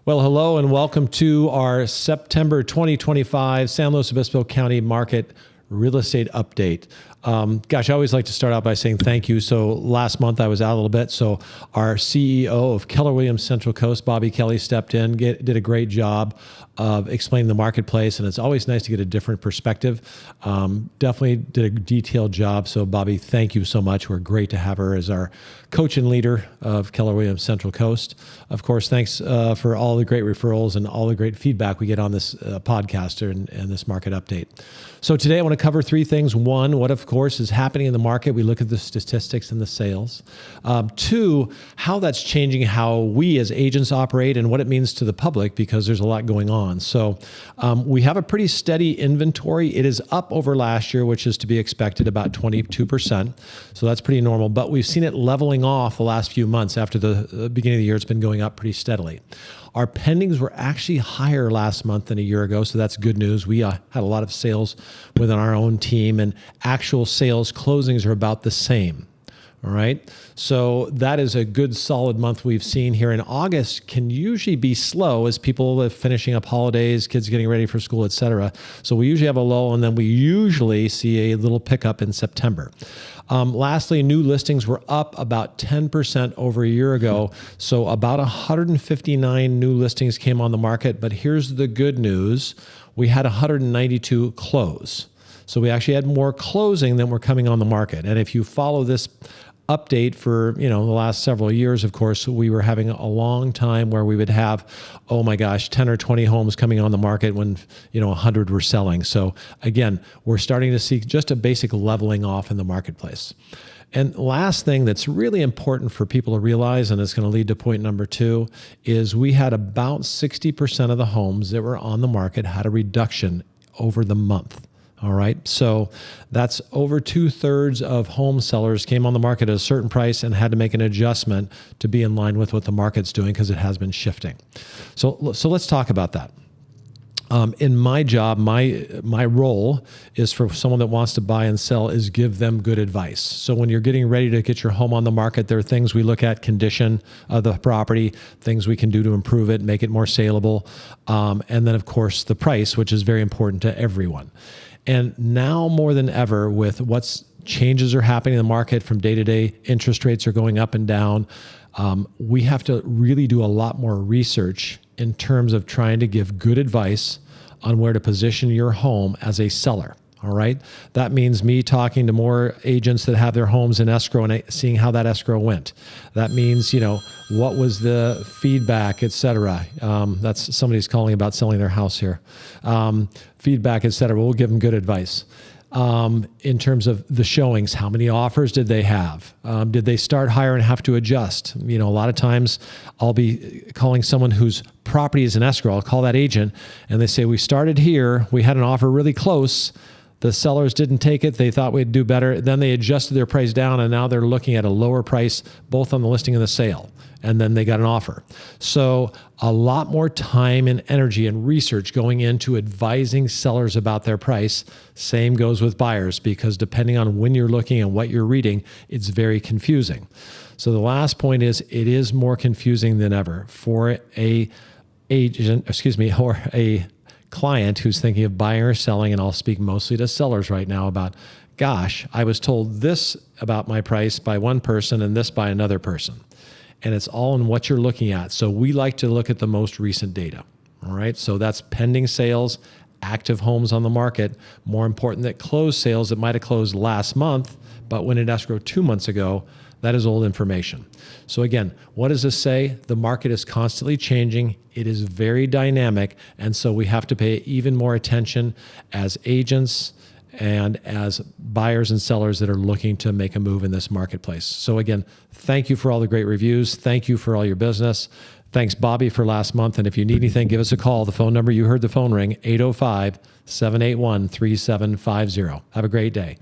Well, hello and welcome to our September 2025 San Luis Obispo County Market Real Estate Update. Gosh, I always like to start out by saying thank you. So last month I was out a little bit. So our CEO of Keller Williams Central Coast, Bobby Kelly, stepped in, did a great job of explaining the marketplace. And it's always nice to get a different perspective. Definitely did a detailed job. So Bobby, thank you so much. We're great to have her as our coach and leader of Keller Williams Central Coast. Of course, thanks for all the great referrals and all the great feedback we get on this podcast and this market update. So today I want to cover three things. One, what of course is happening in the market. We look at the statistics and the sales. Two, how that's changing how we as agents operate and what it means to the public, because there's a lot going on. So we have a pretty steady inventory. It is up over last year, which is to be expected, about 22%. So that's pretty normal, but we've seen it leveling off the last few months. After the beginning of the year, it's been going up pretty steadily. Our pendings were actually higher last month than a year ago, so that's good news. We had a lot of sales within our own team, and actual sales closings are about the same. All right, so that is a good solid month we've seen here. In August can usually be slow as people are finishing up holidays, kids getting ready for school, etc. So we usually have a lull, and then we usually see a little pickup in September. Lastly, new listings were up about 10% over a year ago. So about 159 new listings came on the market. But here's the good news. We had 192 close. So we actually had more closing than were coming on the market. And if you follow this update for the last several years, of course, we were having a long time where we would have, oh my gosh, 10 or 20 homes coming on the market when 100 were selling. So again, we're starting to see just a basic leveling off in the marketplace. And last thing that's really important for people to realize, and it's going to lead to point number two, is we had about 60% of the homes that were on the market had a reduction over the month. All right, so that's over 2/3 of home sellers came on the market at a certain price and had to make an adjustment to be in line with what the market's doing, because it has been shifting. So let's talk about that. In my job, my role is for someone that wants to buy and sell is give them good advice. So when you're getting ready to get your home on the market, there are things we look at: condition of the property, things we can do to improve it, make it more saleable, and then of course the price, which is very important to everyone. And now more than ever, with what's changes are happening in the market from day to day, interest rates are going up and down. We have to really do a lot more research in terms of trying to give good advice on where to position your home as a seller. All right. That means me talking to more agents that have their homes in escrow and seeing how that escrow went. That means, what was the feedback, et cetera. That's somebody's calling about selling their house here. Feedback, et cetera. We'll give them good advice. In terms of the showings, how many offers did they have? Did they start higher and have to adjust? A lot of times I'll be calling someone whose property is in escrow. I'll call that agent and they say, we started here. We had an offer really close. The sellers didn't take it. They thought we'd do better. Then they adjusted their price down, and now they're looking at a lower price, both on the listing and the sale. And then they got an offer. So a lot more time and energy and research going into advising sellers about their price. Same goes with buyers, because depending on when you're looking and what you're reading, it's very confusing. So the last point is, it is more confusing than ever for a client who's thinking of buying or selling. And I'll speak mostly to sellers right now about, gosh, I was told this about my price by one person and this by another person. And it's all in what you're looking at. So we like to look at the most recent data. All right. So that's pending sales, active homes on the market. More important, that closed sales that might have closed last month, but when it escrowed 2 months ago. That is old information. So again, what does this say? The market is constantly changing. It is very dynamic. And so we have to pay even more attention as agents and as buyers and sellers that are looking to make a move in this marketplace. So again, thank you for all the great reviews. Thank you for all your business. Thanks, Bobby, for last month. And if you need anything, give us a call. The phone number, you heard the phone ring, 805-781-3750. Have a great day.